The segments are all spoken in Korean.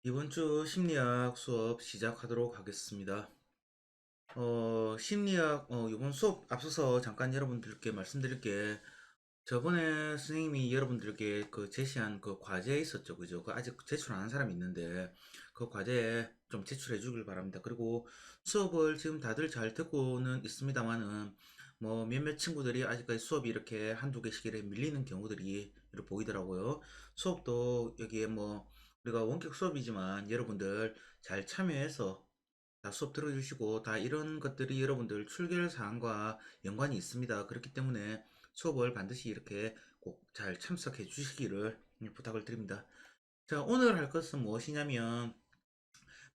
이번 주 심리학 수업 시작하도록 하겠습니다. 심리학, 이번 수업 앞서서 잠깐 여러분들께 말씀드릴 게, 저번에 선생님이 여러분들께 그 제시한 그 과제 있었죠. 그죠? 그 아직 제출 안 한 사람이 있는데, 그 과제 좀 제출해 주길 바랍니다. 그리고 수업을 지금 다들 잘 듣고는 있습니다만은, 뭐 몇몇 친구들이 아직까지 수업이 이렇게 한두 개씩 이렇게 밀리는 경우들이 이렇게 보이더라고요. 수업도 여기에 뭐, 우리가 원격 수업이지만 여러분들 잘 참여해서 다 수업 들어주시고 다 이런 것들이 여러분들 출결 사항과 연관이 있습니다. 그렇기 때문에 수업을 반드시 이렇게 꼭 잘 참석해 주시기를 부탁을 드립니다. 자, 오늘 할 것은 무엇이냐면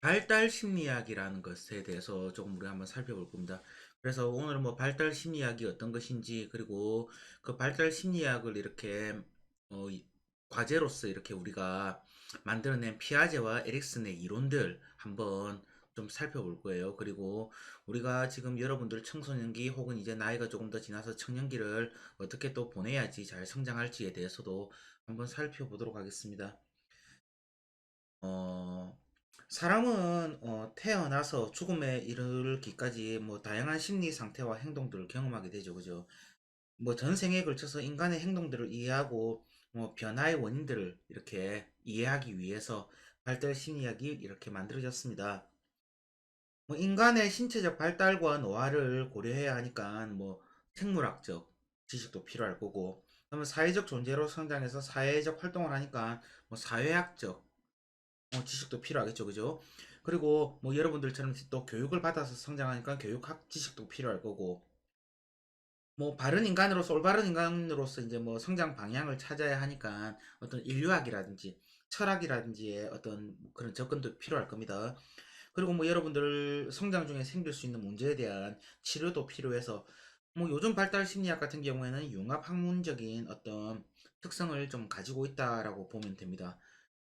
발달 심리학이라는 것에 대해서 조금 우리 한번 살펴볼 겁니다. 그래서 오늘은 뭐 발달 심리학이 어떤 것인지, 그리고 그 발달 심리학을 이렇게 과제로서 이렇게 우리가 만들어낸 피아제와 에릭슨의 이론들 한번 좀 살펴볼 거예요. 그리고 우리가 지금 여러분들 청소년기 혹은 이제 나이가 조금 더 지나서 청년기를 어떻게 또 보내야지 잘 성장할지에 대해서도 한번 살펴보도록 하겠습니다. 어, 사람은 태어나서 죽음에 이르기까지 뭐 다양한 심리 상태와 행동들을 경험하게 되죠. 그죠? 뭐 전생에 걸쳐서 인간의 행동들을 이해하고 뭐 변화의 원인들을 이렇게 이해하기 위해서 발달 심리학이 이렇게 만들어졌습니다. 뭐 인간의 신체적 발달과 노화를 고려해야 하니까 뭐 생물학적 지식도 필요할 거고, 그러면 사회적 존재로 성장해서 사회적 활동을 하니까 뭐 사회학적 지식도 필요하겠죠, 그죠? 그리고 뭐 여러분들처럼 또 교육을 받아서 성장하니까 교육학 지식도 필요할 거고, 뭐 바른 인간으로서 올바른 인간으로서 이제 뭐 성장 방향을 찾아야 하니까 어떤 인류학이라든지 철학이라든지의 어떤 그런 접근도 필요할 겁니다. 그리고 뭐 여러분들 성장 중에 생길 수 있는 문제에 대한 치료도 필요해서 뭐 요즘 발달 심리학 같은 경우에는 융합 학문적인 어떤 특성을 좀 가지고 있다라고 보면 됩니다.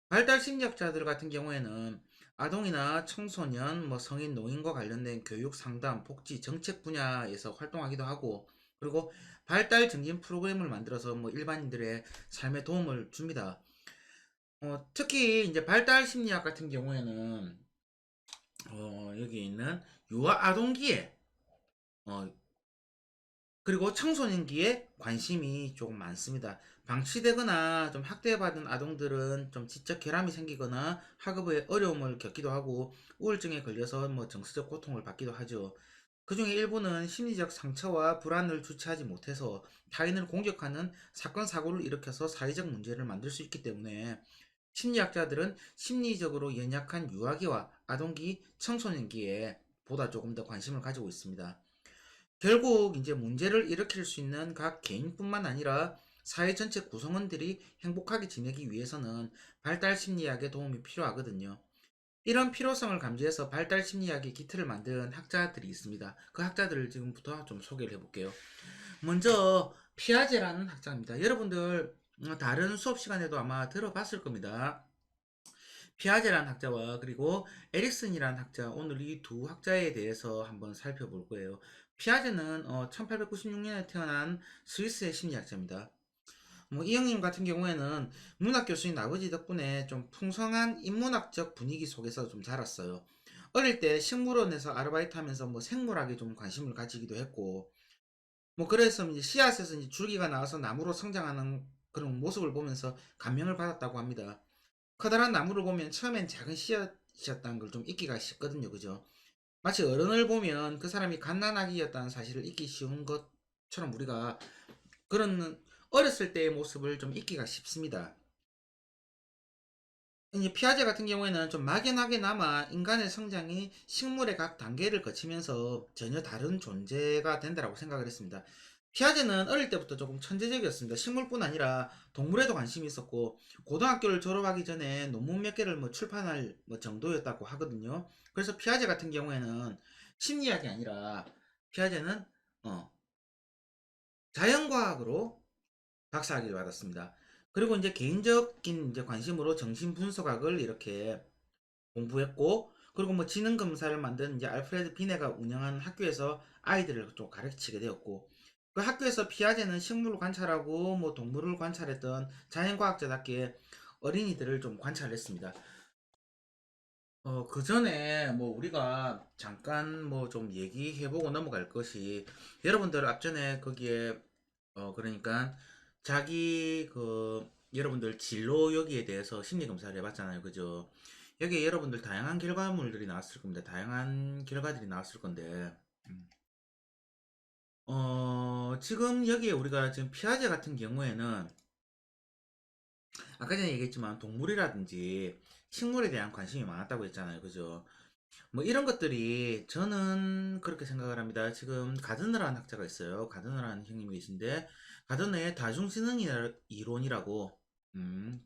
발달 심리학자들 같은 경우에는 아동이나 청소년, 뭐 성인, 노인과 관련된 교육, 상담, 복지, 정책 분야에서 활동하기도 하고, 그리고 발달 증진 프로그램을 만들어서 뭐 일반인들의 삶에 도움을 줍니다. 특히 이제 발달 심리학 같은 경우에는 여기 있는 유아 아동기에 어, 그리고 청소년기에 관심이 조금 많습니다. 방치되거나 좀 학대받은 아동들은 좀 지적 결함이 생기거나 학업에 어려움을 겪기도 하고 우울증에 걸려서 뭐 정서적 고통을 받기도 하죠. 그 중에 일부는 심리적 상처와 불안을 주체하지 못해서 타인을 공격하는 사건, 사고를 일으켜서 사회적 문제를 만들 수 있기 때문에 심리학자들은 심리적으로 연약한 유아기와 아동기, 청소년기에 보다 조금 더 관심을 가지고 있습니다. 결국 이제 문제를 일으킬 수 있는 각 개인뿐만 아니라 사회 전체 구성원들이 행복하게 지내기 위해서는 발달 심리학의 도움이 필요하거든요. 이런 필요성을 감지해서 발달 심리학의 기틀을 만든 학자들이 있습니다. 그 학자들을 지금부터 좀 소개를 해볼게요. 먼저 피아제라는 학자입니다. 여러분들 다른 수업 시간에도 아마 들어봤을 겁니다. 피아제라는 학자와 그리고 에릭슨이라는 학자, 오늘 이 두 학자에 대해서 한번 살펴볼 거예요. 피아제는 1896년에 태어난 스위스의 심리학자입니다. 뭐 이 형님 같은 경우에는 문학 교수인 아버지 덕분에 좀 풍성한 인문학적 분위기 속에서 좀 자랐어요. 어릴 때 식물원에서 아르바이트 하면서 뭐 생물학에 좀 관심을 가지기도 했고, 뭐 그래서 이제 씨앗에서 이제 줄기가 나와서 나무로 성장하는 그런 모습을 보면서 감명을 받았다고 합니다. 커다란 나무를 보면 처음엔 작은 씨앗이었다는 걸 좀 잊기가 쉽거든요. 그죠? 마치 어른을 보면 그 사람이 갓난아기였다는 사실을 잊기 쉬운 것처럼 우리가 그런 어렸을 때의 모습을 좀 잊기가 쉽습니다. 이제 피아제 같은 경우에는 좀 막연하게나마 인간의 성장이 식물의 각 단계를 거치면서 전혀 다른 존재가 된다고 생각을 했습니다. 피아제는 어릴 때부터 조금 천재적이었습니다. 식물뿐 아니라 동물에도 관심이 있었고 고등학교를 졸업하기 전에 논문 몇 개를 뭐 출판할 뭐 정도였다고 하거든요. 그래서 피아제 같은 경우에는 심리학이 아니라 피아제는 어, 자연과학으로 박사학위를 받았습니다. 그리고 이제 개인적인 이제 관심으로 정신분석학을 이렇게 공부했고, 그리고 뭐 지능 검사를 만든 이제 알프레드 비네가 운영하는 학교에서 아이들을 좀 가르치게 되었고, 그 학교에서 피아제는 식물을 관찰하고 뭐 동물을 관찰했던 자연과학자답게 어린이들을 좀 관찰했습니다. 그 전에 뭐 우리가 잠깐 뭐 좀 얘기해보고 넘어갈 것이, 여러분들 앞전에 거기에 그러니까 자기 여러분들 진로 여기에 대해서 심리 검사를 해봤잖아요, 그죠? 여기에 여러분들 다양한 결과물들이 나왔을 겁니다. 다양한 결과들이 나왔을 건데, 음. 지금 여기에 우리가 지금 피아제 같은 경우에는 아까 전에 얘기했지만 동물이라든지 식물에 대한 관심이 많았다고 했잖아요, 그죠? 뭐 이런 것들이 저는 그렇게 생각을 합니다. 지금 가드너라는 학자가 있어요. 가드너라는 형님이 계신데, 가드너의 다중지능 이론이라고,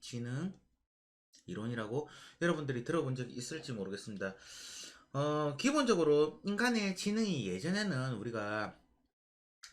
지능 이론이라고 여러분들이 들어본 적이 있을지 모르겠습니다. 기본적으로 인간의 지능이 예전에는 우리가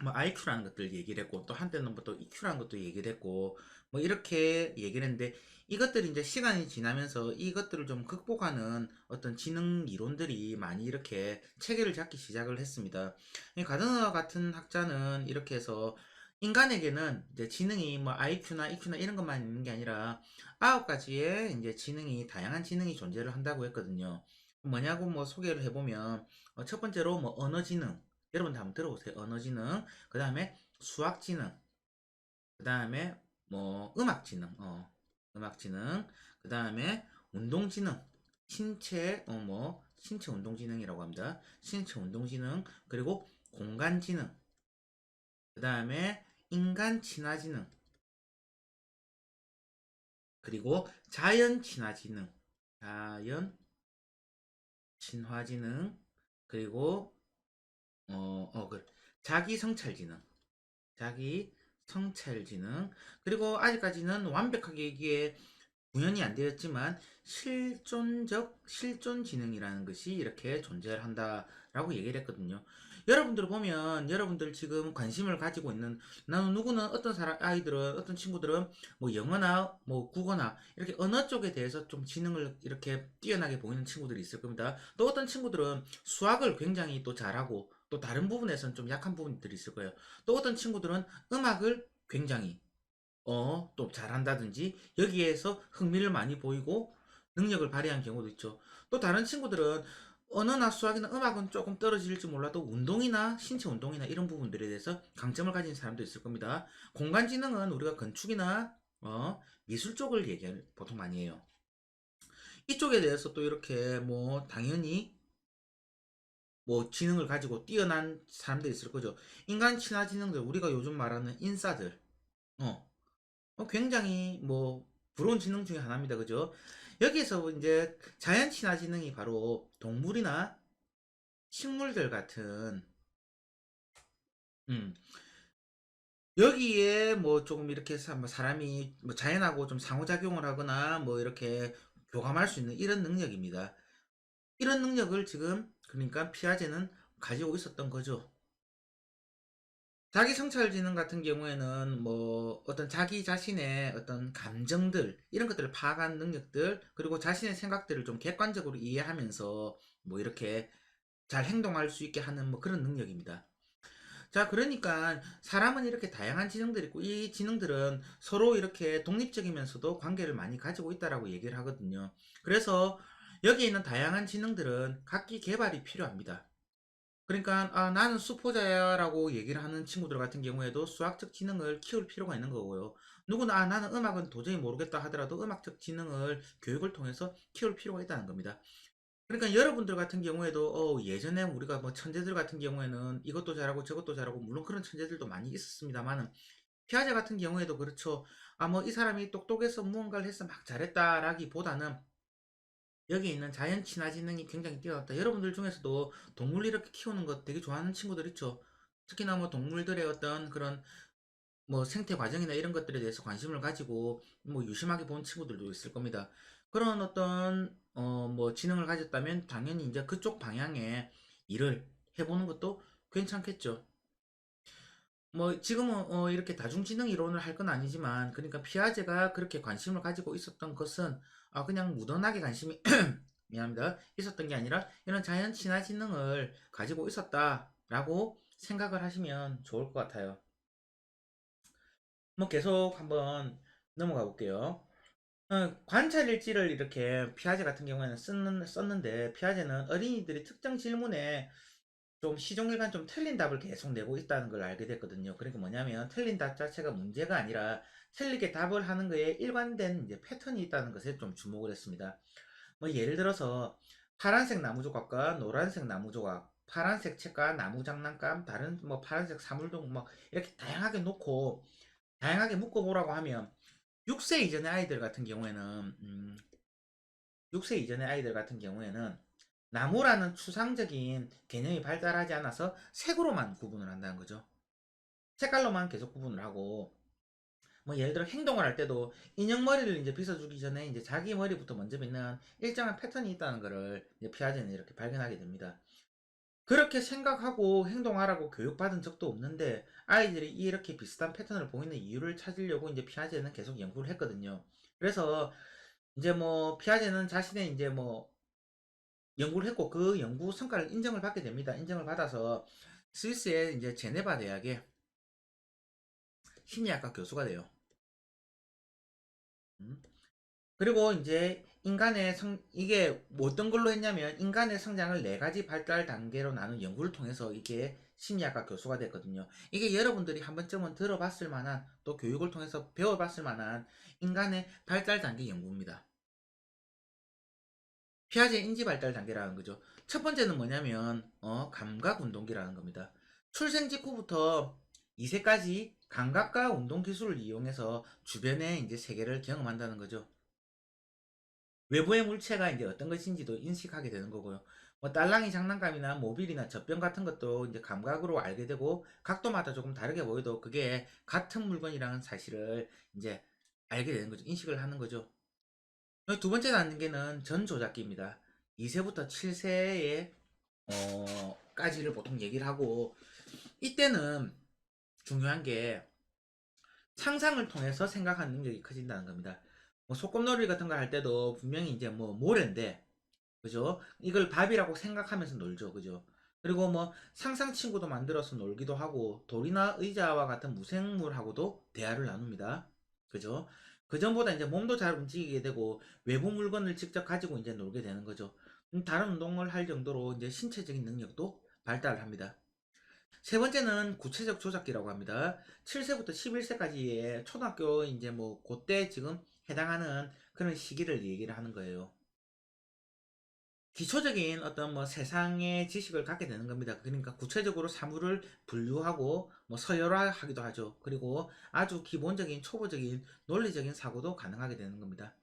뭐 IQ라는 것들 얘기를 했고, 또 한때는 뭐 또 EQ라는 것도 얘기를 했고, 뭐 이렇게 얘기를 했는데, 이것들이 이제 시간이 지나면서 이것들을 좀 극복하는 어떤 지능 이론들이 많이 이렇게 체계를 잡기 시작을 했습니다. 이 가드너 같은 학자는 이렇게 해서 인간에게는 이제 지능이 뭐 IQ나 EQ나 이런 것만 있는 게 아니라 9가지의 이제 지능이, 다양한 지능이 존재를 한다고 했거든요. 뭐냐고 뭐 소개를 해보면, 첫 번째로 뭐 언어 지능, 여러분들 한번 들어보세요. 언어 지능, 그 다음에 수학 지능, 그 다음에 뭐 음악 지능, 음악 지능, 그 다음에 운동 지능, 신체 운동 지능이라고 합니다. 신체 운동 지능, 그리고 공간 지능, 그 다음에 인간 친화 지능, 그리고 자연 친화 지능, 자연 친화 지능, 그리고 그래. 자기 성찰 지능, 자기 성찰 지능, 그리고 아직까지는 완벽하게 이게 구현이 안 되었지만 실존 지능이라는 것이 이렇게 존재를 한다라고 얘기를 했거든요. 여러분들 보면, 여러분들 지금 관심을 가지고 있는, 나는 누구는 어떤 사람, 아이들은, 어떤 친구들은 뭐 영어나 뭐 국어나 이렇게 언어 쪽에 대해서 좀 지능을 이렇게 뛰어나게 보이는 친구들이 있을 겁니다. 또 어떤 친구들은 수학을 굉장히 또 잘하고, 또 다른 부분에서는 좀 약한 부분들이 있을 거예요. 또 어떤 친구들은 음악을 굉장히 또 잘한다든지 여기에서 흥미를 많이 보이고 능력을 발휘한 경우도 있죠. 또 다른 친구들은 언어나 수학이나 음악은 조금 떨어질지 몰라도 운동이나 신체 운동이나 이런 부분들에 대해서 강점을 가진 사람도 있을 겁니다. 공간지능은 우리가 건축이나 미술 쪽을 얘기를 보통 많이 해요. 이쪽에 대해서 또 이렇게 뭐 당연히 뭐 지능을 가지고 뛰어난 사람들이 있을 거죠. 인간 친화 지능들, 우리가 요즘 말하는 인싸들, 어, 굉장히 뭐 부러운 지능 중에 하나입니다. 그죠? 여기에서 이제 자연 친화 지능이 바로 동물이나 식물들 같은, 음, 여기에 뭐 조금 이렇게 뭐 사람이 뭐 자연하고 좀 상호작용을 하거나 뭐 이렇게 교감할 수 있는 이런 능력입니다. 이런 능력을 지금 그러니까 피아제는 가지고 있었던 거죠. 자기 성찰 지능 같은 경우에는 뭐 어떤 자기 자신의 어떤 감정들 이런 것들을 파악하는 능력들, 그리고 자신의 생각들을 좀 객관적으로 이해하면서 뭐 이렇게 잘 행동할 수 있게 하는 뭐 그런 능력입니다. 자, 그러니까 사람은 이렇게 다양한 지능들이 있고, 이 지능들은 서로 이렇게 독립적이면서도 관계를 많이 가지고 있다라고 얘기를 하거든요. 그래서 여기 있는 다양한 지능들은 각기 개발이 필요합니다. 그러니까 나는 수포자야라고 얘기를 하는 친구들 같은 경우에도 수학적 지능을 키울 필요가 있는 거고요. 누구나 나는 음악은 도저히 모르겠다 하더라도 음악적 지능을 교육을 통해서 키울 필요가 있다는 겁니다. 그러니까 여러분들 같은 경우에도 예전에 우리가 뭐 천재들 같은 경우에는 이것도 잘하고 저것도 잘하고, 물론 그런 천재들도 많이 있었습니다만은, 피아제 같은 경우에도 그렇죠. 뭐 이 사람이 똑똑해서 무언가를 해서 막 잘했다라기보다는 여기 있는 자연 친화 지능이 굉장히 뛰어났다. 여러분들 중에서도 동물 이렇게 키우는 거 되게 좋아하는 친구들 있죠. 특히나 뭐 동물들의 어떤 그런 뭐 생태 과정이나 이런 것들에 대해서 관심을 가지고 뭐 유심하게 본 친구들도 있을 겁니다. 그런 어떤 뭐 지능을 가졌다면 당연히 이제 그쪽 방향의 일을 해보는 것도 괜찮겠죠. 뭐 지금은 이렇게 다중지능 이론을 할 건 아니지만, 그러니까 피아제가 그렇게 관심을 가지고 있었던 것은 그냥 무던하게 관심이 미안합니다. 있었던 게 아니라 이런 자연 친화 지능을 가지고 있었다라고 생각을 하시면 좋을 것 같아요. 뭐 계속 한번 넘어가 볼게요. 관찰일지를 이렇게 피아제 같은 경우에는 썼는데, 피아제는 어린이들이 특정 질문에 좀 시종일관 좀 틀린 답을 계속 내고 있다는 걸 알게 됐거든요. 그러니까 뭐냐면 틀린 답 자체가 문제가 아니라 틀리게 답을 하는 거에 일관된 이제 패턴이 있다는 것에 좀 주목을 했습니다. 뭐 예를 들어서 파란색 나무 조각과 노란색 나무 조각, 파란색 책과 나무 장난감, 다른 뭐 파란색 사물등 뭐 이렇게 다양하게 놓고 다양하게 묶어보라고 하면 6세 이전의 아이들 같은 경우에는 6세 이전의 아이들 같은 경우에는 나무라는 추상적인 개념이 발달하지 않아서 색으로만 구분을 한다는 거죠. 색깔로만 계속 구분을 하고, 뭐 예를 들어 행동을 할 때도 인형 머리를 이제 빗어주기 전에 이제 자기 머리부터 먼저 빗는 일정한 패턴이 있다는 것을 이제 피아제는 이렇게 발견하게 됩니다. 그렇게 생각하고 행동하라고 교육받은 적도 없는데 아이들이 이렇게 비슷한 패턴을 보이는 이유를 찾으려고 이제 피아제는 계속 연구를 했거든요. 그래서 이제 뭐 피아제는 자신의 이제 뭐 연구를 했고 그 연구 성과를 인정을 받게 됩니다. 인정을 받아서 스위스의 이제 제네바 대학의 심리학과 교수가 돼요. 음. 그리고 이제 이게 뭐 어떤 걸로 했냐면 인간의 성장을 네 가지 발달 단계로 나눈 연구를 통해서 이게 심리학과 교수가 됐거든요. 이게 여러분들이 한 번쯤은 들어봤을 만한 또 교육을 통해서 배워봤을 만한 인간의 발달 단계 연구입니다. 피아제 인지 발달 단계라는 거죠. 첫 번째는 뭐냐면 감각 운동기라는 겁니다. 출생 직후부터 2세까지 감각과 운동 기술을 이용해서 주변의 이제 세계를 경험한다는 거죠. 외부의 물체가 이제 어떤 것인지도 인식하게 되는 거고요. 뭐 딸랑이 장난감이나 모빌이나 젖병 같은 것도 이제 감각으로 알게 되고 각도마다 조금 다르게 보여도 그게 같은 물건이라는 사실을 이제 알게 되는 거죠. 인식을 하는 거죠. 두 번째 단계는 전조작기입니다. 2세부터 7세의 까지를 보통 얘기를 하고 이때는 중요한 게 상상을 통해서 생각하는 능력이 커진다는 겁니다. 뭐 소꿉놀이 같은 거 할 때도 분명히 이제 뭐 모래인데 그죠? 이걸 밥이라고 생각하면서 놀죠. 그죠? 그리고 뭐 상상 친구도 만들어서 놀기도 하고 돌이나 의자와 같은 무생물하고도 대화를 나눕니다. 그죠? 그전보다 이제 몸도 잘 움직이게 되고 외부 물건을 직접 가지고 이제 놀게 되는 거죠. 다른 운동을 할 정도로 이제 신체적인 능력도 발달을 합니다. 세 번째는 구체적 조작기라고 합니다. 7세부터 11세까지의 초등학교 이제 뭐 그때 지금 해당하는 그런 시기를 얘기를 하는 거예요. 기초적인 어떤 뭐 세상의 지식을 갖게 되는 겁니다. 그러니까 구체적으로 사물을 분류하고 뭐 서열화하기도 하죠. 그리고 아주 기본적인 초보적인 논리적인 사고도 가능하게 되는 겁니다.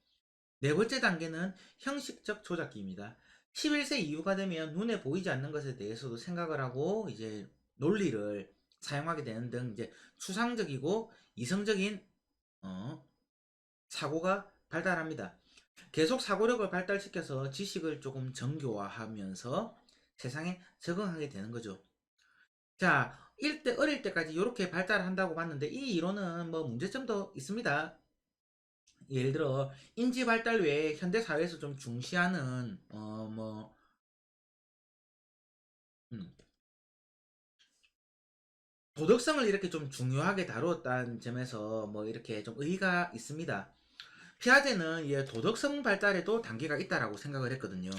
네 번째 단계는 형식적 조작기입니다. 11세 이후가 되면 눈에 보이지 않는 것에 대해서도 생각을 하고 이제 논리를 사용하게 되는 등 이제 추상적이고 이성적인 어, 사고가 발달합니다. 계속 사고력을 발달시켜서 지식을 조금 정교화하면서 세상에 적응하게 되는 거죠. 자, 어릴 때까지 이렇게 발달한다고 봤는데 이 이론은 뭐 문제점도 있습니다. 예를 들어 인지 발달 외에 현대 사회에서 좀 중시하는 음, 도덕성을 이렇게 좀 중요하게 다루었다는 점에서 뭐 이렇게 좀 의의가 있습니다. 피아제는 이 도덕성 발달에도 단계가 있다라고 생각을 했거든요.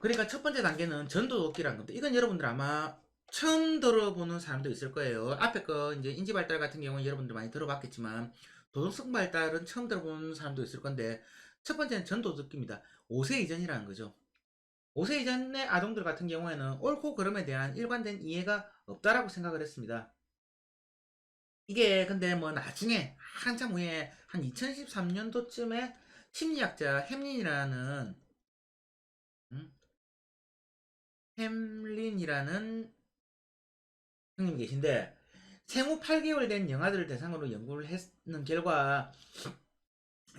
그러니까 첫 번째 단계는 전도독기라는 겁니다. 이건 여러분들 아마 처음 들어보는 사람도 있을 거예요. 앞에 거 이제 인지 발달 같은 경우는 여러분들 많이 들어봤겠지만 도덕성 발달은 처음 들어보는 사람도 있을 건데 첫 번째는 전도독기입니다. 5세 이전이라는 거죠. 5세 이전의 아동들 같은 경우에는 옳고 그름에 대한 일관된 이해가 없다라고 생각을 했습니다. 이게 근데 뭐 나중에 한참 후에 한 2013년도쯤에 심리학자 햄린이라는 음? 햄린이라는 형님 계신데 생후 8개월 된 영아들을 대상으로 연구를 했는 결과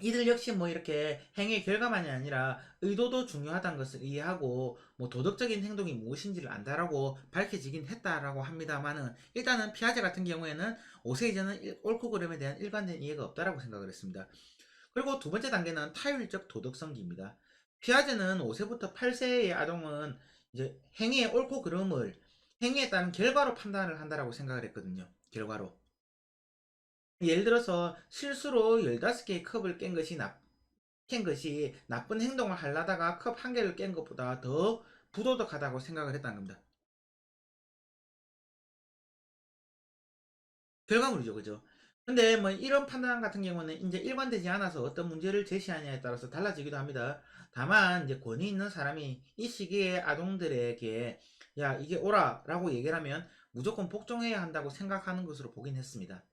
이들 역시 뭐 이렇게 행위의 결과만이 아니라 의도도 중요하다는 것을 이해하고 뭐 도덕적인 행동이 무엇인지를 안다라고 밝혀지긴 했다라고 합니다만은 일단은 피아제 같은 경우에는 5세 이전은 옳고 그름에 대한 일관된 이해가 없다라고 생각을 했습니다. 그리고 두 번째 단계는 타율적 도덕성기입니다. 피아제는 5세부터 8세의 아동은 이제 행위의 옳고 그름을 행위에 따른 결과로 판단을 한다라고 생각을 했거든요. 결과로. 예를 들어서 실수로 15개의 컵을 깬 것이 나쁜 행동을 하려다가 컵 한 개를 깬 것보다 더 부도덕하다고 생각을 했다는 겁니다. 결과물이죠. 그죠? 근데 뭐 이런 판단 같은 경우는 이제 일관되지 않아서 어떤 문제를 제시하냐에 따라서 달라지기도 합니다. 다만 이제 권위 있는 사람이 이 시기에 아동들에게 야 이게 오라라고 얘기를 하면 무조건 복종해야 한다고 생각하는 것으로 보긴 했습니다.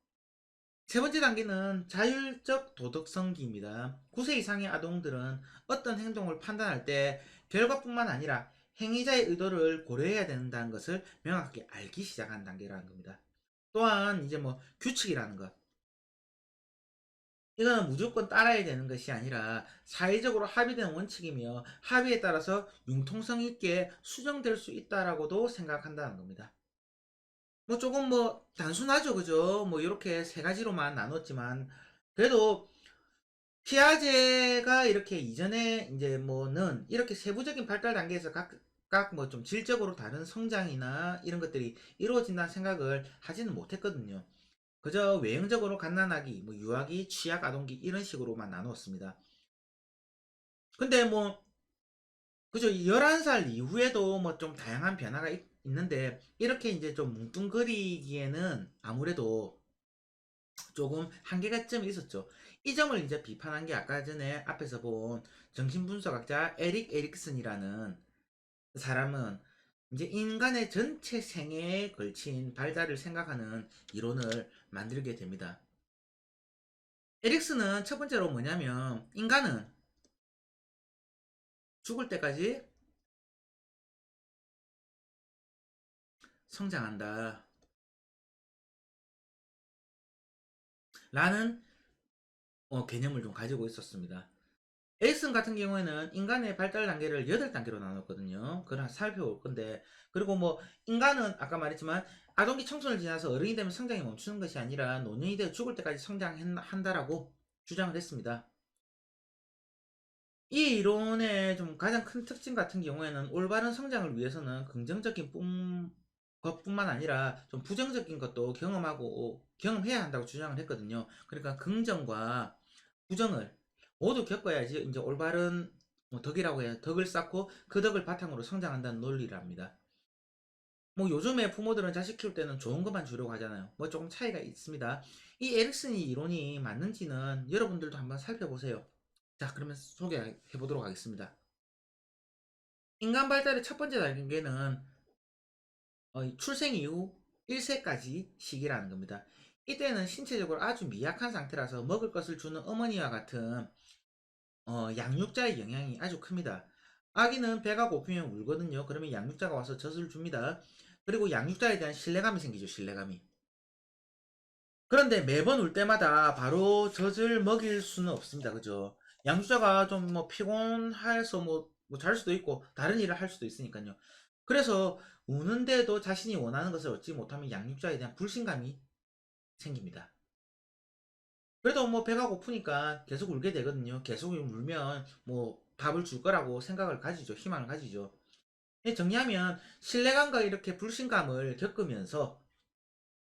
세 번째 단계는 자율적 도덕성기입니다. 9세 이상의 아동들은 어떤 행동을 판단할 때 결과뿐만 아니라 행위자의 의도를 고려해야 된다는 것을 명확하게 알기 시작한 단계라는 겁니다. 또한 이제 뭐 규칙이라는 것. 이거는 무조건 따라야 되는 것이 아니라 사회적으로 합의된 원칙이며 합의에 따라서 융통성 있게 수정될 수 있다라고도 생각한다는 겁니다. 뭐 조금 뭐 단순하죠, 그죠? 뭐 이렇게 세 가지로만 나눴지만 그래도 피아제가 이렇게 이전에 이제 뭐는 이렇게 세부적인 발달 단계에서 각각 뭐 좀 질적으로 다른 성장이나 이런 것들이 이루어진다는 생각을 하지는 못했거든요. 그저 외형적으로 갓난아기, 뭐 유아기, 취약 아동기 이런 식으로만 나누었습니다. 근데 뭐 그죠 11살 이후에도 뭐 좀 다양한 변화가 있는데 이렇게 이제 좀 뭉뚱그리기에는 아무래도 조금 한계가 좀 있었죠. 이 점을 이제 비판한 게 아까 전에 앞에서 본 정신분석학자 에릭 에릭슨이라는 사람은 이제 인간의 전체 생애에 걸친 발달을 생각하는 이론을 만들게 됩니다. 에릭슨은 첫 번째로 뭐냐면 인간은 죽을 때까지 성장한다 라는 개념을 좀 가지고 있었습니다. 에릭슨 같은 경우에는 인간의 발달 단계를 8단계로 나눴거든요. 그걸 살펴볼 건데 그리고 뭐 인간은 아까 말했지만 아동기 청소년을 지나서 어른이 되면 성장이 멈추는 것이 아니라 노년이 되어 죽을 때까지 성장한다라고 주장을 했습니다. 이 이론의 좀 가장 큰 특징 같은 경우에는 올바른 성장을 위해서는 긍정적인 것뿐만 아니라 좀 부정적인 것도 경험해야 한다고 주장을 했거든요. 그러니까 긍정과 부정을 모두 겪어야지 이제 올바른 뭐 덕이라고 해야 덕을 쌓고 그 덕을 바탕으로 성장한다는 논리랍니다. 뭐 요즘에 부모들은 자식 키울 때는 좋은 것만 주려고 하잖아요. 뭐 조금 차이가 있습니다. 이 에릭슨이 이론이 맞는지는 여러분들도 한번 살펴보세요. 자, 그러면 소개해 보도록 하겠습니다. 인간 발달의 첫 번째 단계는 출생 이후 1세까지 시기라는 겁니다. 이때는 신체적으로 아주 미약한 상태라서 먹을 것을 주는 어머니와 같은 양육자의 영향이 아주 큽니다. 아기는 배가 고프면 울거든요. 그러면 양육자가 와서 젖을 줍니다. 그리고 양육자에 대한 신뢰감이 생기죠. 신뢰감이. 그런데 매번 울 때마다 바로 젖을 먹일 수는 없습니다. 그죠? 양육자가 좀 뭐 피곤해서 뭐 잘 수도 있고 다른 일을 할 수도 있으니까요. 그래서 우는데도 자신이 원하는 것을 얻지 못하면 양육자에 대한 불신감이 생깁니다. 그래도 뭐 배가 고프니까 계속 울게 되거든요. 계속 울면 뭐 밥을 줄 거라고 생각을 가지죠. 희망을 가지죠. 정리하면 신뢰감과 이렇게 불신감을 겪으면서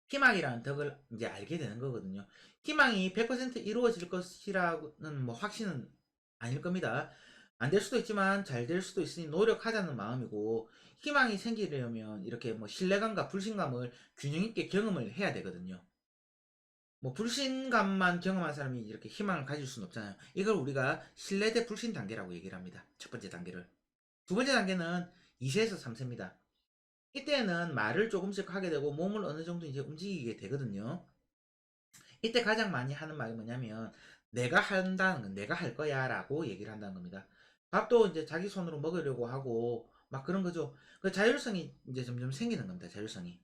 희망이라는 덕을 이제 알게 되는 거거든요. 희망이 100% 이루어질 것이라는 뭐 확신은 아닐 겁니다. 안 될 수도 있지만 잘 될 수도 있으니 노력하자는 마음이고 희망이 생기려면 이렇게 뭐 신뢰감과 불신감을 균형 있게 경험을 해야 되거든요. 뭐 불신감만 경험한 사람이 이렇게 희망을 가질 수는 없잖아요. 이걸 우리가 신뢰 대 불신 단계라고 얘기를 합니다. 첫 번째 단계를. 두 번째 단계는 2세에서 3세입니다. 이때는 말을 조금씩 하게 되고 몸을 어느 정도 이제 움직이게 되거든요. 이때 가장 많이 하는 말이 뭐냐면 내가 한다는 건 내가 할 거야라고 얘기를 한다는 겁니다. 밥도 이제 자기 손으로 먹으려고 하고 막 그런 거죠. 그 자율성이 이제 점점 생기는 겁니다. 자율성이.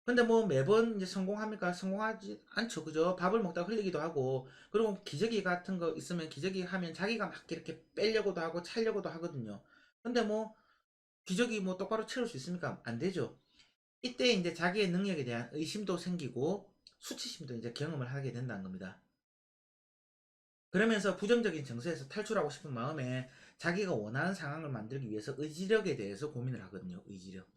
근데 뭐 매번 이제 성공합니까? 성공하지 않죠. 그죠? 밥을 먹다 흘리기도 하고, 그리고 기저귀 같은 거 있으면 기저귀 하면 자기가 막 이렇게 빼려고도 하고 차려고도 하거든요. 근데 뭐 기저귀 뭐 똑바로 채울 수 있습니까? 안 되죠. 이때 이제 자기의 능력에 대한 의심도 생기고 수치심도 이제 경험을 하게 된다는 겁니다. 그러면서 부정적인 정서에서 탈출하고 싶은 마음에 자기가 원하는 상황을 만들기 위해서 의지력에 대해서 고민을 하거든요. 의지력.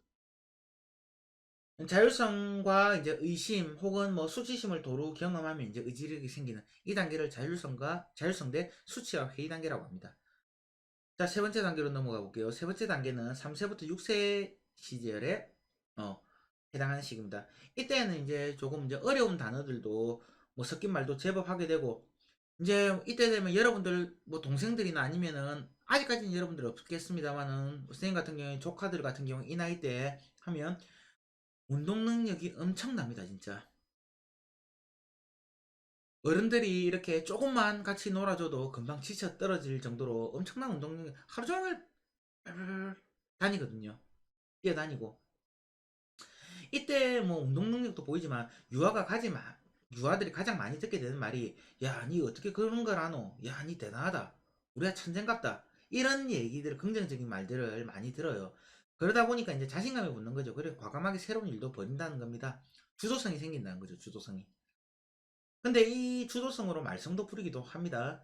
자율성과 이제 의심 혹은 뭐 수치심을 도로 경험하면 이제 의지력이 생기는 이 단계를 자율성 대 수치와 회의 단계라고 합니다. 자, 세 번째 단계로 넘어가 볼게요. 세 번째 단계는 3세부터 6세 시절에 어, 해당하는 시기입니다. 이때는 이제 조금 이제 어려운 단어들도 뭐 섞인 말도 제법 하게 되고 이제 이때 되면 여러분들 뭐 동생들이나 아니면은 아직까지는 여러분들 없겠습니다만은 선생님 같은 경우에 조카들 같은 경우 이 나이 때 하면 운동 능력이 엄청납니다, 진짜. 어른들이 이렇게 조금만 같이 놀아줘도 금방 지쳐 떨어질 정도로 엄청난 운동 능력, 하루 종일 다니거든요. 뛰어다니고. 이때 뭐 운동 능력도 보이지만 유아들이 가장 많이 듣게 되는 말이 야, 니 어떻게 그런 걸 아노? 야, 니 대단하다. 우리가 천재인갑다. 이런 얘기들, 긍정적인 말들을 많이 들어요. 그러다 보니까 이제 자신감이 붙는 거죠. 그래 과감하게 새로운 일도 벌인다는 겁니다. 주도성이 생긴다는 거죠. 주도성이. 근데 이 주도성으로 말썽도 부리기도 합니다.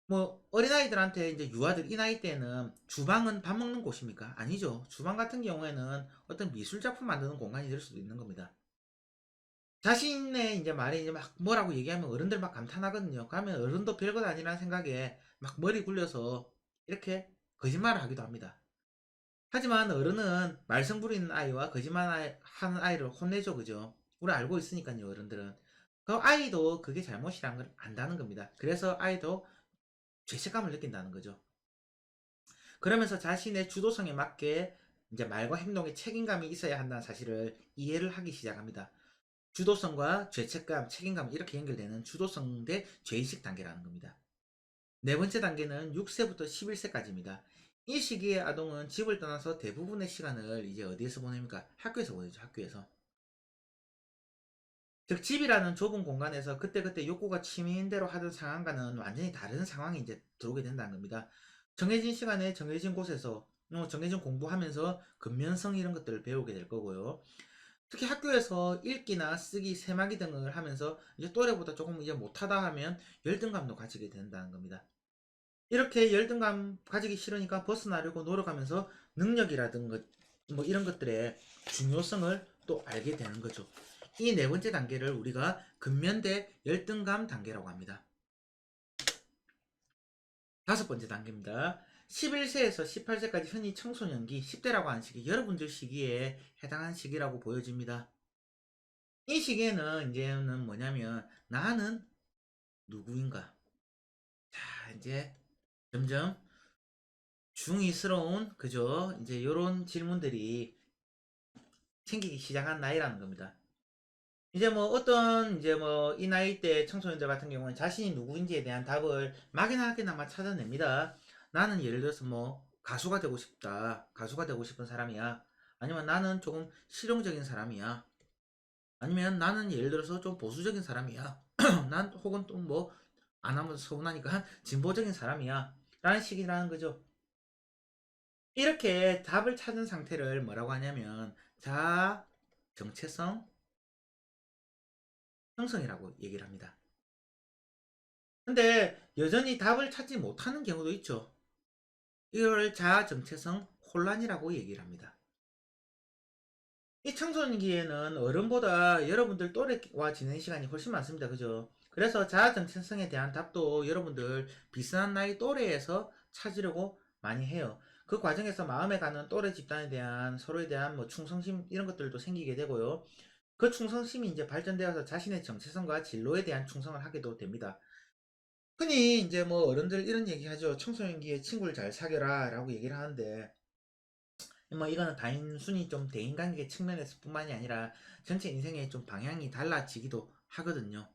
뭐 어린아이들한테 이제 유아들 이 나이 때는 주방은 밥 먹는 곳입니까? 아니죠. 주방 같은 경우에는 어떤 미술 작품 만드는 공간이 될 수도 있는 겁니다. 자신의 이제 말에 이제 막 뭐라고 얘기하면 어른들 막 감탄하거든요. 그러면 어른도 별것 아니라는 생각에 막 머리 굴려서 이렇게 거짓말을 하기도 합니다. 하지만 어른은 말썽 부리는 아이와 거짓말 하는 아이를 혼내죠, 그죠? 우리 알고 있으니까요, 어른들은. 그 아이도 그게 잘못이란 걸 안다는 겁니다. 그래서 아이도 죄책감을 느낀다는 거죠. 그러면서 자신의 주도성에 맞게 이제 말과 행동에 책임감이 있어야 한다는 사실을 이해를 하기 시작합니다. 주도성과 죄책감, 책임감 이렇게 연결되는 주도성 대 죄의식 단계라는 겁니다. 네 번째 단계는 6세부터 11세까지입니다. 이 시기의 아동은 집을 떠나서 대부분의 시간을 이제 어디에서 보냅니까? 학교에서 보내죠, 학교에서. 즉, 집이라는 좁은 공간에서 그때그때 욕구가 치미는 대로 하던 상황과는 완전히 다른 상황이 이제 들어오게 된다는 겁니다. 정해진 시간에 정해진 곳에서 정해진 공부하면서 근면성 이런 것들을 배우게 될 거고요. 특히 학교에서 읽기나 쓰기, 세마기 등을 하면서 이제 또래보다 조금 이제 못하다 하면 열등감도 가지게 된다는 겁니다. 이렇게 열등감 가지기 싫으니까 벗어나려고 노력하면서 능력이라든가 뭐 이런 것들의 중요성을 또 알게 되는 거죠. 이 네 번째 단계를 우리가 근면대 열등감 단계라고 합니다. 다섯 번째 단계입니다. 11세에서 18세까지 흔히 청소년기, 10대라고 하는 시기, 여러분들 시기에 해당하는 시기라고 보여집니다. 이 시기에는 이제는 뭐냐면 나는 누구인가? 자, 이제 점점 중이스러운 그죠? 이제 요런 질문들이 생기기 시작한 나이라는 겁니다. 이제 뭐 어떤 이제 뭐 이 나이 때 청소년들 같은 경우는 자신이 누구인지에 대한 답을 막연하게나마 찾아냅니다. 나는 예를 들어서 뭐 가수가 되고 싶다. 가수가 되고 싶은 사람이야. 아니면 나는 조금 실용적인 사람이야. 아니면 나는 예를 들어서 좀 보수적인 사람이야. 난 혹은 또 뭐 안 하면 서운하니까 진보적인 사람이야. 라는 식이라는 거죠. 이렇게 답을 찾은 상태를 뭐라고 하냐면 자아 정체성 형성이라고 얘기를 합니다. 근데 여전히 답을 찾지 못하는 경우도 있죠. 이걸 자아 정체성 혼란이라고 얘기를 합니다. 이 청소년기에는 어른보다 여러분들 또래와 지내는 시간이 훨씬 많습니다. 그죠? 그래서 자아 정체성에 대한 답도 여러분들 비슷한 나이 또래에서 찾으려고 많이 해요. 그 과정에서 마음에 가는 또래 집단에 대한 서로에 대한 뭐 충성심 이런 것들도 생기게 되고요. 그 충성심이 이제 발전되어서 자신의 정체성과 진로에 대한 충성을 하게도 됩니다. 흔히 이제 뭐 어른들 이런 얘기 하죠. 청소년기에 친구를 잘 사귀라 라고 얘기를 하는데 뭐 이거는 단순히 좀 대인관계 측면에서 뿐만이 아니라 전체 인생의 좀 방향이 달라지기도 하거든요.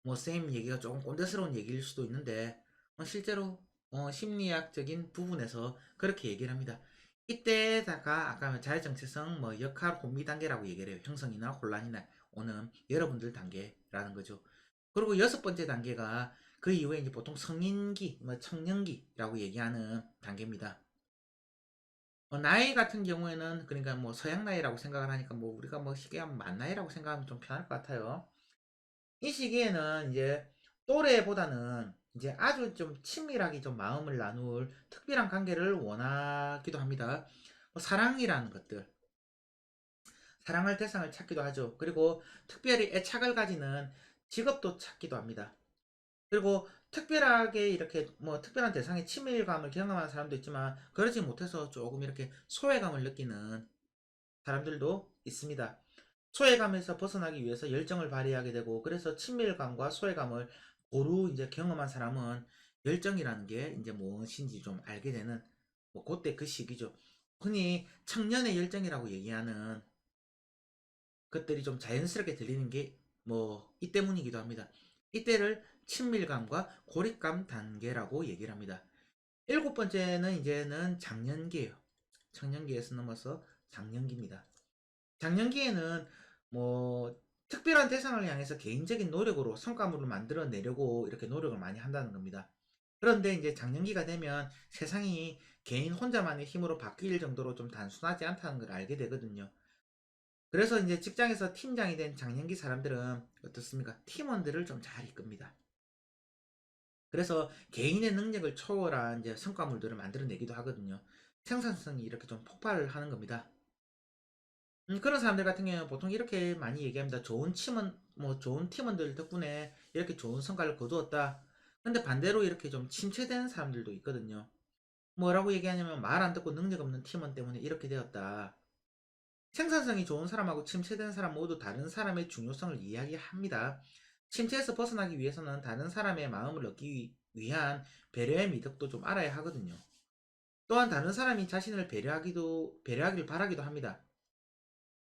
뭐 쌤 얘기가 조금 꼰대스러운 얘기일 수도 있는데 실제로 심리학적인 부분에서 그렇게 얘기를 합니다. 이때다가 아까 자율정체성 뭐 역할 혼미 단계라고 얘기를 해요. 형성이나 혼란이나 오는 여러분들 단계라는 거죠. 그리고 여섯 번째 단계가 그 이후에 이제 보통 성인기, 뭐 청년기라고 얘기하는 단계입니다. 나이 같은 경우에는 그러니까 뭐 서양 나이라고 생각을 하니까 뭐 우리가 뭐 쉽게 하면 만 나이라고 생각하면 좀 편할 것 같아요. 이 시기에는 이제 또래보다는 이제 아주 좀 친밀하게 좀 마음을 나눌 특별한 관계를 원하기도 합니다. 뭐 사랑이라는 것들. 사랑할 대상을 찾기도 하죠. 그리고 특별히 애착을 가지는 직업도 찾기도 합니다. 그리고 특별하게 이렇게 뭐 특별한 대상의 친밀감을 경험하는 사람도 있지만 그러지 못해서 조금 이렇게 소외감을 느끼는 사람들도 있습니다. 소외감에서 벗어나기 위해서 열정을 발휘하게 되고 그래서 친밀감과 소외감을 고루 이제 경험한 사람은 열정이라는 게 이제 무엇인지 좀 알게 되는 뭐 그때 그 시기죠. 흔히 청년의 열정이라고 얘기하는 것들이 좀 자연스럽게 들리는 게 뭐 이 때문이기도 합니다. 이때를 친밀감과 고립감 단계라고 얘기를 합니다. 일곱 번째는 이제는 장년기예요. 청년기에서 넘어서 장년기입니다. 장년기에는 뭐 특별한 대상을 향해서 개인적인 노력으로 성과물을 만들어내려고 이렇게 노력을 많이 한다는 겁니다. 그런데 이제 장년기가 되면 세상이 개인 혼자만의 힘으로 바뀔 정도로 좀 단순하지 않다는 걸 알게 되거든요. 그래서 이제 직장에서 팀장이 된 장년기 사람들은 어떻습니까? 팀원들을 좀 잘 이끕니다. 그래서 개인의 능력을 초월한 이제 성과물들을 만들어내기도 하거든요. 생산성이 이렇게 좀 폭발을 하는 겁니다. 그런 사람들 같은 경우는 보통 이렇게 많이 얘기합니다. 좋은 팀원들 덕분에 이렇게 좋은 성과를 거두었다. 근데 반대로 이렇게 좀 침체되는 사람들도 있거든요. 뭐라고 얘기하냐면 말 안 듣고 능력 없는 팀원 때문에 이렇게 되었다. 생산성이 좋은 사람하고 침체된 사람 모두 다른 사람의 중요성을 이야기합니다. 침체에서 벗어나기 위해서는 다른 사람의 마음을 얻기 위한 배려의 미덕도 좀 알아야 하거든요. 또한 다른 사람이 자신을 배려하기를 바라기도 합니다.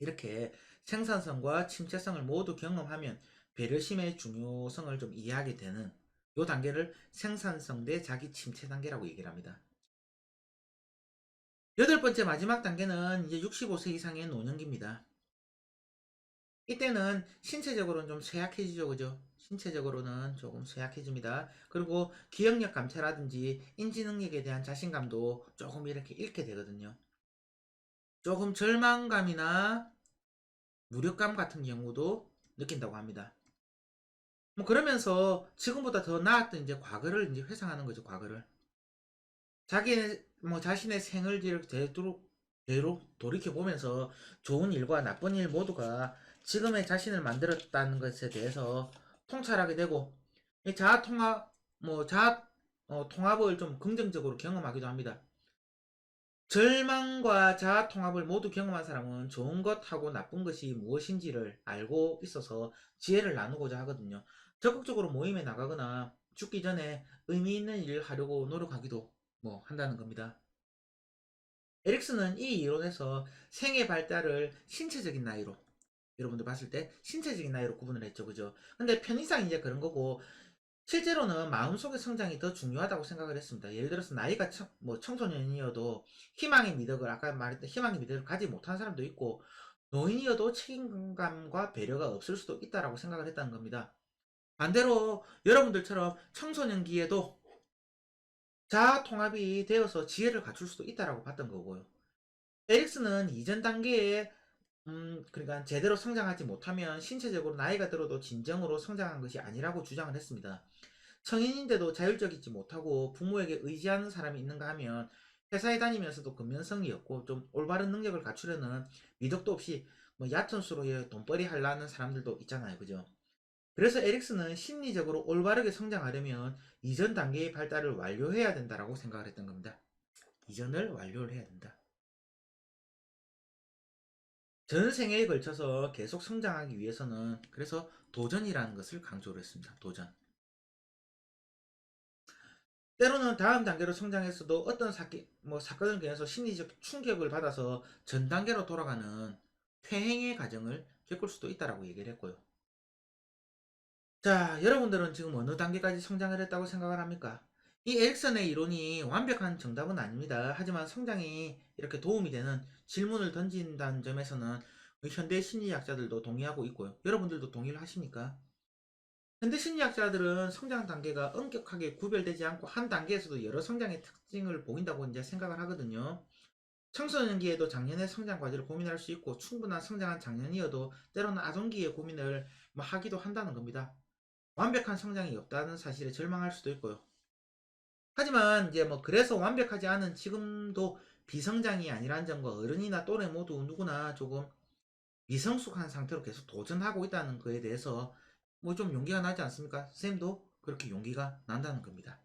이렇게 생산성과 침체성을 모두 경험하면 배려심의 중요성을 좀 이해하게 되는 이 단계를 생산성 대 자기 침체 단계라고 얘기를 합니다. 여덟 번째 마지막 단계는 이제 65세 이상의 노년기입니다. 이때는 신체적으로는 좀 쇠약해지죠, 그죠? 신체적으로는 조금 쇠약해집니다. 그리고 기억력 감퇴라든지 인지 능력에 대한 자신감도 조금 이렇게 잃게 되거든요. 조금 절망감이나 무력감 같은 경우도 느낀다고 합니다. 뭐 그러면서 지금보다 더 나았던 이제 과거를 이제 회상하는 거죠, 과거를. 자신의 생을 되도록 돌이켜 보면서 좋은 일과 나쁜 일 모두가 지금의 자신을 만들었다는 것에 대해서 통찰하게 되고 이 자아 통합 뭐 자아 통합을 좀 긍정적으로 경험하기도 합니다. 절망과 자아 통합을 모두 경험한 사람은 좋은 것하고 나쁜 것이 무엇인지를 알고 있어서 지혜를 나누고자 하거든요. 적극적으로 모임에 나가거나 죽기 전에 의미 있는 일을 하려고 노력하기도 뭐 한다는 겁니다. 에릭슨은 이 이론에서 생의 발달을 신체적인 나이로 여러분들 봤을 때 신체적인 나이로 구분을 했죠, 그죠? 근데 편의상 이제 그런 거고 실제로는 마음속의 성장이 더 중요하다고 생각을 했습니다. 예를 들어서 나이가 청소년이어도 희망의 미덕을 아까 말했던 희망의 미덕을 가지 못한 사람도 있고 노인이어도 책임감과 배려가 없을 수도 있다라고 생각을 했다는 겁니다. 반대로 여러분들처럼 청소년기에도 자아 통합이 되어서 지혜를 갖출 수도 있다라고 봤던 거고요. 에릭스는 이전 단계에 그러니까 제대로 성장하지 못하면 신체적으로 나이가 들어도 진정으로 성장한 것이 아니라고 주장을 했습니다. 성인인데도 자율적이지 못하고 부모에게 의지하는 사람이 있는가 하면 회사에 다니면서도 근면성이 없고 좀 올바른 능력을 갖추려는 미덕도 없이 뭐 얕은 수로에 돈벌이 하려는 사람들도 있잖아요. 그죠? 그래서 에릭슨은 심리적으로 올바르게 성장하려면 이전 단계의 발달을 완료해야 된다라고 생각을 했던 겁니다. 이전을 완료를 해야 된다. 전 생애에 걸쳐서 계속 성장하기 위해서는 그래서 도전이라는 것을 강조를 했습니다. 도전. 때로는 다음 단계로 성장했어도 어떤 사건을 통해서 심리적 충격을 받아서 전 단계로 돌아가는 퇴행의 과정을 겪을 수도 있다라고 얘기를 했고요. 자, 여러분들은 지금 어느 단계까지 성장을 했다고 생각을 합니까? 이 에릭슨의 이론이 완벽한 정답은 아닙니다. 하지만 성장이 이렇게 도움이 되는 질문을 던진다는 점에서는 현대 심리학자들도 동의하고 있고요. 여러분들도 동의를 하십니까? 현대 심리학자들은 성장 단계가 엄격하게 구별되지 않고 한 단계에서도 여러 성장의 특징을 보인다고 이제 생각을 하거든요. 청소년기에도 작년의 성장 과제를 고민할 수 있고 충분한 성장한 작년이어도 때로는 아동기의 고민을 뭐 하기도 한다는 겁니다. 완벽한 성장이 없다는 사실에 절망할 수도 있고요. 하지만 이제 뭐 그래서 완벽하지 않은 지금도 비성장이 아니란 점과 어른이나 또래 모두 누구나 조금 미성숙한 상태로 계속 도전하고 있다는 거에 대해서 뭐 좀 용기가 나지 않습니까? 쌤도 그렇게 용기가 난다는 겁니다.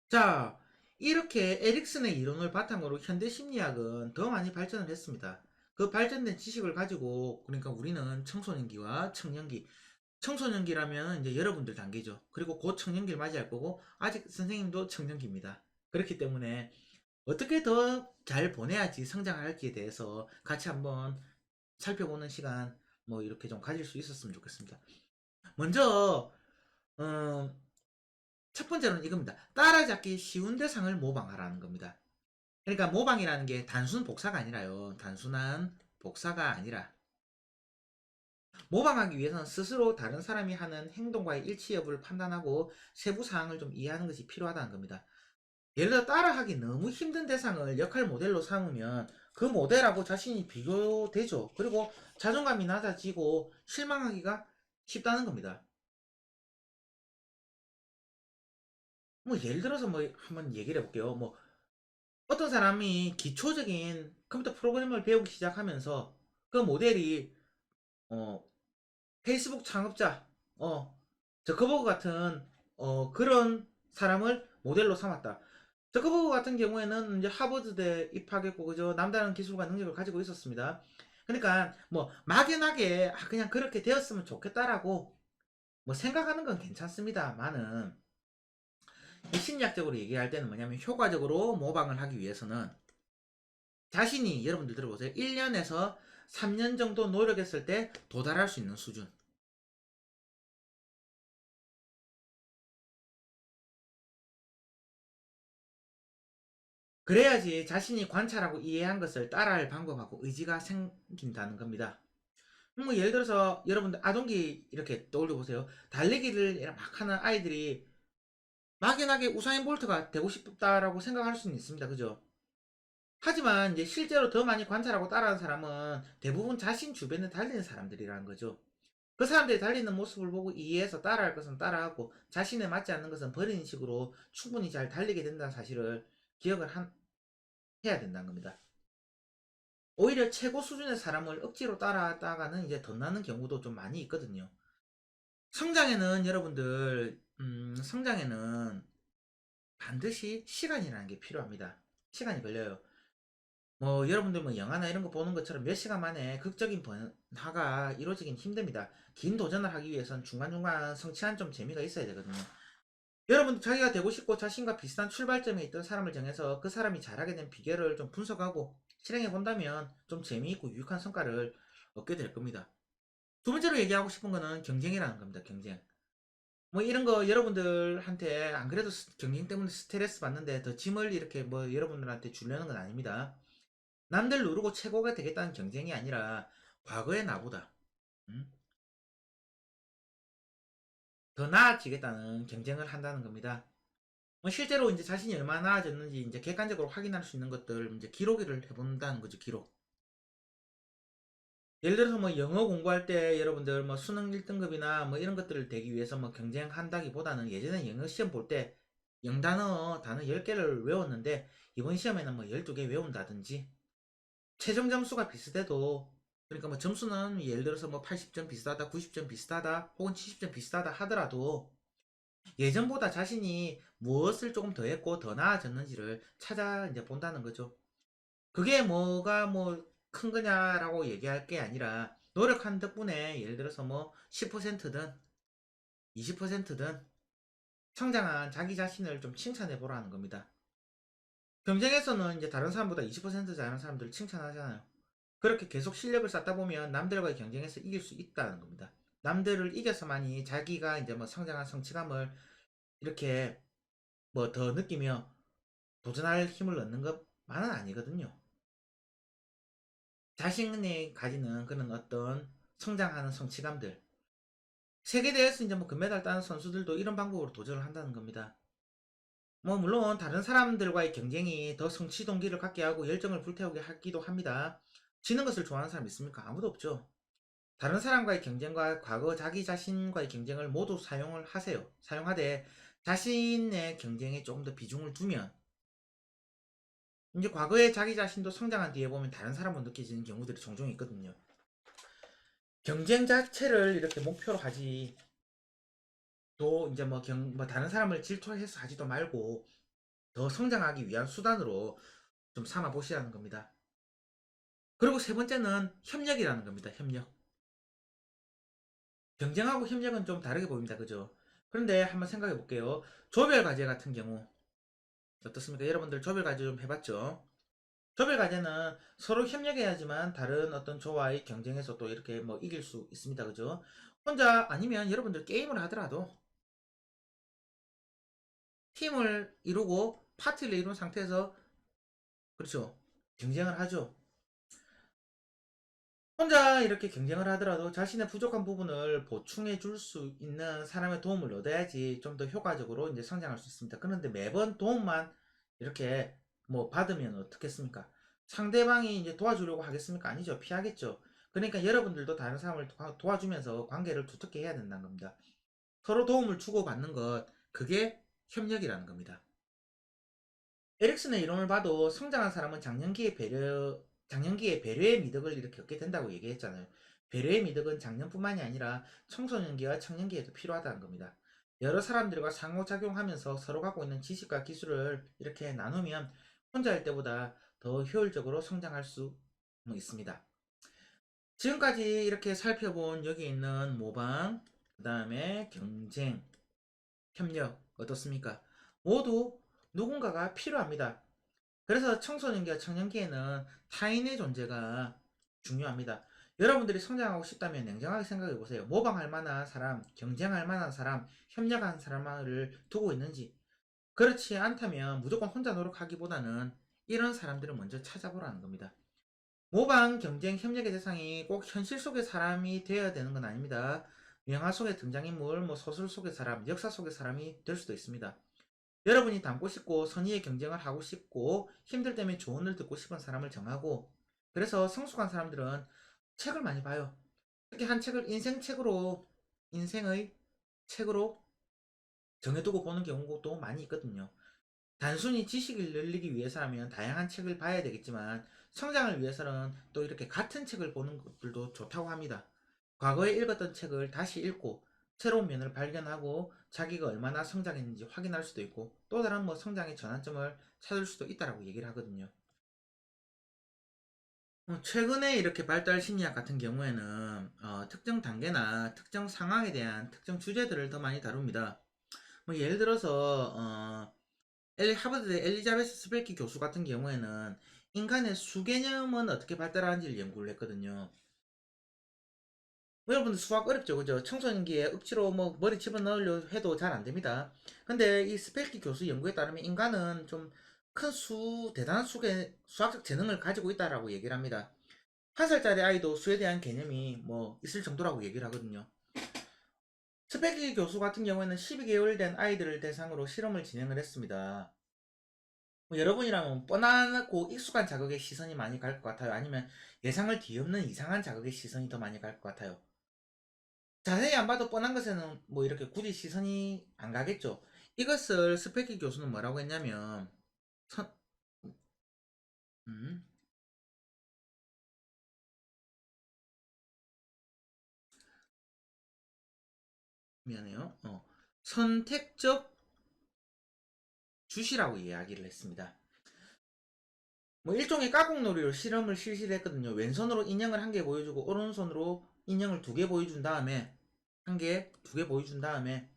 자, 이렇게 에릭슨의 이론을 바탕으로 현대 심리학은 더 많이 발전을 했습니다. 그 발전된 지식을 가지고 그러니까 우리는 청소년기와 청년기, 청소년기라면 이제 여러분들 단계죠. 그리고 곧 청년기를 맞이할 거고 아직 선생님도 청년기입니다. 그렇기 때문에 어떻게 더 잘 보내야지 성장할지에 대해서 같이 한번 살펴보는 시간 뭐 이렇게 좀 가질 수 있었으면 좋겠습니다. 먼저 첫 번째로는 이겁니다. 따라잡기 쉬운 대상을 모방하라는 겁니다. 그러니까 모방이라는 게 단순 복사가 아니라요. 단순한 복사가 아니라 모방하기 위해서는 스스로 다른 사람이 하는 행동과의 일치 여부를 판단하고 세부 사항을 좀 이해하는 것이 필요하다는 겁니다. 예를 들어 따라하기 너무 힘든 대상을 역할 모델로 삼으면 그 모델하고 자신이 비교되죠. 그리고 자존감이 낮아지고 실망하기가 쉽다는 겁니다. 뭐 예를 들어서 뭐 한번 얘기를 해볼게요. 뭐 어떤 사람이 기초적인 컴퓨터 프로그램을 배우기 시작하면서 그 모델이 어 페이스북 창업자 저커버그 같은 그런 사람을 모델로 삼았다. 저커버그 같은 경우에는 이제 하버드대 입학했고 그죠 남다른 기술과 능력을 가지고 있었습니다. 그러니까 뭐 막연하게 그냥 그렇게 되었으면 좋겠다라고 뭐 생각하는 건 괜찮습니다만은 심리학적으로 얘기할 때는 뭐냐면 효과적으로 모방을 하기 위해서는 자신이 여러분들 들어보세요. 1년에서 3년 정도 노력했을 때 도달할 수 있는 수준. 그래야지 자신이 관찰하고 이해한 것을 따라할 방법하고 의지가 생긴다는 겁니다. 뭐 예를 들어서 여러분들 아동기 이렇게 떠올려 보세요. 달리기를 막 하는 아이들이 막연하게 우사인 볼트가 되고 싶다라고 생각할 수는 있습니다. 그죠? 하지만 이제 실제로 더 많이 관찰하고 따라하는 사람은 대부분 자신 주변에 달리는 사람들이라는 거죠. 그 사람들이 달리는 모습을 보고 이해해서 따라할 것은 따라하고 자신에 맞지 않는 것은 버리는 식으로 충분히 잘 달리게 된다는 사실을 기억을 해야 된다는 겁니다. 오히려 최고 수준의 사람을 억지로 따라하다가는 이제 덧나는 경우도 좀 많이 있거든요. 성장에는 여러분들, 성장에는 반드시 시간이라는 게 필요합니다. 시간이 걸려요. 뭐 여러분들 뭐 영화나 이런 거 보는 것처럼 몇 시간 만에 극적인 변화가 이루어지긴 힘듭니다. 긴 도전을 하기 위해선 중간중간 성취한 좀 재미가 있어야 되거든요. 여러분도 자기가 되고 싶고 자신과 비슷한 출발점에 있던 사람을 정해서 그 사람이 잘하게 된 비결을 좀 분석하고 실행해 본다면 좀 재미있고 유익한 성과를 얻게 될 겁니다. 두 번째로 얘기하고 싶은 거는 경쟁이라는 겁니다. 경쟁. 뭐 이런 거 여러분들한테 안 그래도 경쟁 때문에 스트레스 받는데 더 짐을 이렇게 뭐 여러분들한테 주려는 건 아닙니다. 남들 누르고 최고가 되겠다는 경쟁이 아니라 과거의 나보다 음? 더 나아지겠다는 경쟁을 한다는 겁니다. 뭐 실제로 이제 자신이 얼마나 나아졌는지 이제 객관적으로 확인할 수 있는 것들 이제 기록을 해본다는 거죠. 기록. 예를 들어서 뭐 영어 공부할 때 여러분들 뭐 수능 1등급이나 뭐 이런 것들을 되기 위해서 뭐 경쟁한다기보다는 예전에 영어 시험 볼 때 영단어 단어 10개를 외웠는데 이번 시험에는 뭐 12개 외운다든지 최종 점수가 비슷해도 그러니까 뭐 점수는 예를 들어서 뭐 80점 비슷하다, 90점 비슷하다, 혹은 70점 비슷하다 하더라도 예전보다 자신이 무엇을 조금 더 했고 더 나아졌는지를 찾아 이제 본다는 거죠. 그게 뭐가 뭐 큰 거냐라고 얘기할 게 아니라 노력한 덕분에 예를 들어서 뭐 10%든 20%든 성장한 자기 자신을 좀 칭찬해 보라는 겁니다. 경쟁에서는 이제 다른 사람보다 20% 잘하는 사람들을 칭찬하잖아요. 그렇게 계속 실력을 쌓다 보면 남들과의 경쟁에서 이길 수 있다는 겁니다. 남들을 이겨서만이 자기가 이제 뭐 성장한 성취감을 이렇게 뭐 더 느끼며 도전할 힘을 얻는 것만은 아니거든요. 자신이 가지는 그런 어떤 성장하는 성취감들. 세계대회에서 이제 뭐 금메달 따는 선수들도 이런 방법으로 도전을 한다는 겁니다. 뭐 물론 다른 사람들과의 경쟁이 더 성취 동기를 갖게 하고 열정을 불태우게 하기도 합니다. 지는 것을 좋아하는 사람 있습니까? 아무도 없죠. 다른 사람과의 경쟁과 과거 자기 자신과의 경쟁을 모두 사용을 하세요. 사용하되 자신의 경쟁에 조금 더 비중을 두면 이제 과거에 자기 자신도 성장한 뒤에 보면 다른 사람으로 느껴지는 경우들이 종종 있거든요. 경쟁 자체를 이렇게 목표로 하지, 또 이제 뭐 다른 사람을 질투해서 하지도 말고 더 성장하기 위한 수단으로 좀 삼아 보시라는 겁니다. 그리고 세 번째는 협력이라는 겁니다. 협력. 경쟁하고 협력은 좀 다르게 보입니다. 그죠? 그런데 한번 생각해 볼게요. 조별 과제 같은 경우 어떻습니까? 여러분들 조별 과제 좀 해봤죠? 조별 과제는 서로 협력해야지만 다른 어떤 조와의 경쟁에서 또 이렇게 뭐 이길 수 있습니다. 그죠? 혼자 아니면 여러분들 게임을 하더라도 팀을 이루고 파티를 이룬 상태에서, 그렇죠, 경쟁을 하죠. 혼자 이렇게 경쟁을 하더라도 자신의 부족한 부분을 보충해 줄 수 있는 사람의 도움을 얻어야지 좀 더 효과적으로 이제 성장할 수 있습니다. 그런데 매번 도움만 이렇게 뭐 받으면 어떻겠습니까? 상대방이 이제 도와주려고 하겠습니까? 아니죠. 피하겠죠. 그러니까 여러분들도 다른 사람을 도와주면서 관계를 두텁게 해야 된다는 겁니다. 서로 도움을 주고받는 것, 그게 협력이라는 겁니다. 에릭슨의 이론을 봐도 성장한 사람은 장년기에 배려의 미덕을 이렇게 얻게 된다고 얘기했잖아요. 배려의 미덕은 장년뿐만이 아니라 청소년기와 청년기에도 필요하다는 겁니다. 여러 사람들과 상호작용하면서 서로 갖고 있는 지식과 기술을 이렇게 나누면 혼자 할 때보다 더 효율적으로 성장할 수 있습니다. 지금까지 이렇게 살펴본 여기 있는 모방, 그 다음에 경쟁, 협력 어떻습니까? 모두 누군가가 필요합니다. 그래서 청소년기와 청년기에는 타인의 존재가 중요합니다. 여러분들이 성장하고 싶다면 냉정하게 생각해 보세요. 모방할 만한 사람, 경쟁할 만한 사람, 협력하는 사람을 두고 있는지. 그렇지 않다면 무조건 혼자 노력하기보다는 이런 사람들을 먼저 찾아보라는 겁니다. 모방, 경쟁, 협력의 대상이 꼭 현실 속의 사람이 되어야 되는 건 아닙니다. 영화 속의 등장인물, 뭐 소설 속의 사람, 역사 속의 사람이 될 수도 있습니다. 여러분이 닮고 싶고 선의의 경쟁을 하고 싶고 힘들 때면 조언을 듣고 싶은 사람을 정하고, 그래서 성숙한 사람들은 책을 많이 봐요. 특히 한 책을 인생의 책으로 정해두고 보는 경우도 많이 있거든요. 단순히 지식을 늘리기 위해서라면 다양한 책을 봐야 되겠지만 성장을 위해서는 또 이렇게 같은 책을 보는 것들도 좋다고 합니다. 과거에 읽었던 책을 다시 읽고 새로운 면을 발견하고 자기가 얼마나 성장했는지 확인할 수도 있고 또 다른 뭐 성장의 전환점을 찾을 수도 있다라고 얘기를 하거든요. 최근에 이렇게 발달 심리학 같은 경우에는 특정 단계나 특정 상황에 대한 특정 주제들을 더 많이 다룹니다. 뭐 예를 들어서 하버드대 엘리자베스 스펠키 교수 같은 경우에는 인간의 수개념은 어떻게 발달하는지를 연구를 했거든요. 뭐 여러분들 수학 어렵죠, 그죠? 청소년기에 억지로 뭐 머리 집어넣으려 해도 잘 안 됩니다. 근데 이 스펠키 교수 연구에 따르면 인간은 좀 대단한 수학적 재능을 가지고 있다라고 얘기를 합니다. 한 살짜리 아이도 수에 대한 개념이 뭐 있을 정도라고 얘기를 하거든요. 스펠키 교수 같은 경우에는 12개월 된 아이들을 대상으로 실험을 진행을 했습니다. 뭐 여러분이라면 뻔하고 익숙한 자극에 시선이 많이 갈 것 같아요? 아니면 예상을 뒤엎는 이상한 자극에 시선이 더 많이 갈 것 같아요? 자세히 안 봐도 뻔한 것에는 뭐 이렇게 굳이 시선이 안 가겠죠. 이것을 스페키 교수는 뭐라고 했냐면, 선, 음, 미안해요. 선택적 주시라고 이야기를 했습니다. 뭐 일종의 까꿍놀이로 실험을 실시를 했거든요. 왼손으로 인형을 한 개 보여주고 오른손으로 인형을 두 개 보여준 다음에 한 개, 두 개 보여준 다음에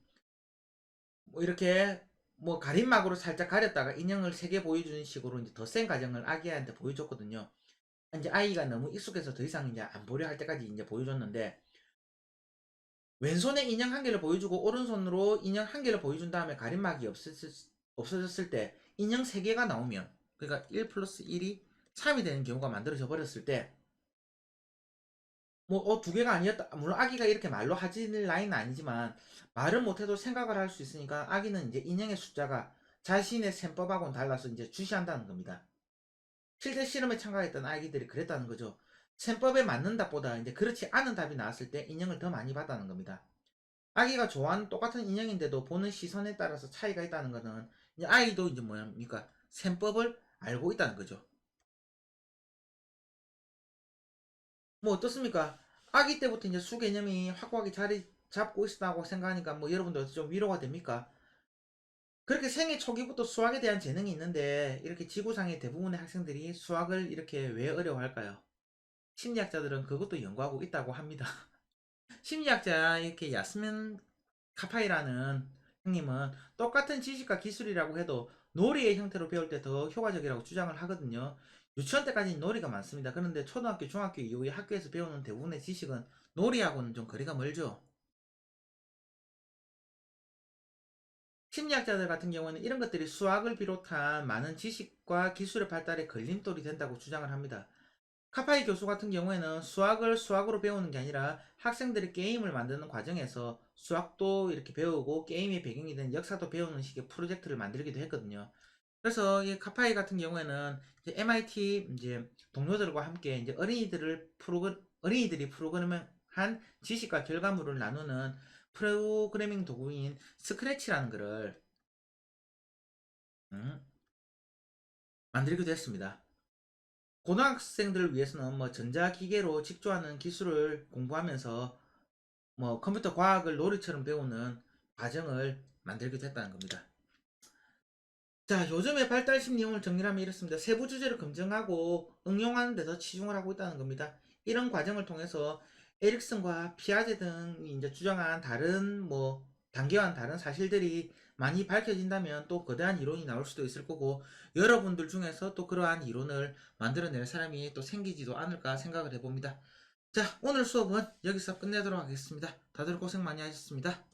뭐 이렇게 뭐 가림막으로 살짝 가렸다가 인형을 세 개 보여주는 식으로 이제 더 센 과정을 아기한테 보여줬거든요. 이제 아이가 너무 익숙해서 더 이상 이제 안 보려 할 때까지 이제 보여줬는데, 왼손에 인형 한 개를 보여주고 오른손으로 인형 한 개를 보여준 다음에 가림막이 없어졌을 때 인형 세 개가 나오면, 그러니까 1 플러스 1이 3이 되는 경우가 만들어져 버렸을 때, 뭐 두 개가 아니었다, 물론 아기가 이렇게 말로 하질 나이는 아니지만 말은 못해도 생각을 할 수 있으니까 아기는 이제 인형의 숫자가 자신의 셈법하고는 달라서 이제 주시한다는 겁니다. 실제 실험에 참가했던 아기들이 그랬다는 거죠. 셈법에 맞는 답보다 이제 그렇지 않은 답이 나왔을 때 인형을 더 많이 받다는 겁니다. 아기가 좋아하는 똑같은 인형인데도 보는 시선에 따라서 차이가 있다는 것은 이제 아이도 이제 뭐랍니까? 셈법을 알고 있다는 거죠. 뭐 어떻습니까? 아기 때부터 이제 수 개념이 확고하게 자리 잡고 있다고 생각하니까 뭐 여러분들 좀 위로가 됩니까? 그렇게 생애 초기부터 수학에 대한 재능이 있는데 이렇게 지구상의 대부분의 학생들이 수학을 이렇게 왜 어려워할까요? 심리학자들은 그것도 연구하고 있다고 합니다. 심리학자 이렇게 야스민 카파이라는 형님은 똑같은 지식과 기술이라고 해도 놀이의 형태로 배울 때 더 효과적이라고 주장을 하거든요. 유치원 때까지는 놀이가 많습니다. 그런데 초등학교, 중학교 이후에 학교에서 배우는 대부분의 지식은 놀이하고는 좀 거리가 멀죠. 심리학자들 같은 경우는 이런 것들이 수학을 비롯한 많은 지식과 기술의 발달에 걸림돌이 된다고 주장을 합니다. 카파이 교수 같은 경우에는 수학을 수학으로 배우는 게 아니라 학생들이 게임을 만드는 과정에서 수학도 이렇게 배우고 게임의 배경이 된 역사도 배우는 식의 프로젝트를 만들기도 했거든요. 그래서 이 카파이 같은 경우에는 이제 MIT 이제 동료들과 함께 이제 어린이들이 프로그래밍한 지식과 결과물을 나누는 프로그래밍 도구인 스크래치라는 것을 음, 만들기도 했습니다. 고등학생들을 위해서는 뭐 전자기계로 직조하는 기술을 공부하면서 뭐 컴퓨터 과학을 놀이처럼 배우는 과정을 만들기도 했다는 겁니다. 자, 요즘의 발달 심리학을 정리하면 이렇습니다. 세부 주제를 검증하고 응용하는 데서 치중을 하고 있다는 겁니다. 이런 과정을 통해서 에릭슨과 피아제 등이 이제 주장한 다른 뭐 단계와는 다른 사실들이 많이 밝혀진다면 또 거대한 이론이 나올 수도 있을 거고 여러분들 중에서 또 그러한 이론을 만들어낼 사람이 또 생기지도 않을까 생각을 해봅니다. 자, 오늘 수업은 여기서 끝내도록 하겠습니다. 다들 고생 많이 하셨습니다.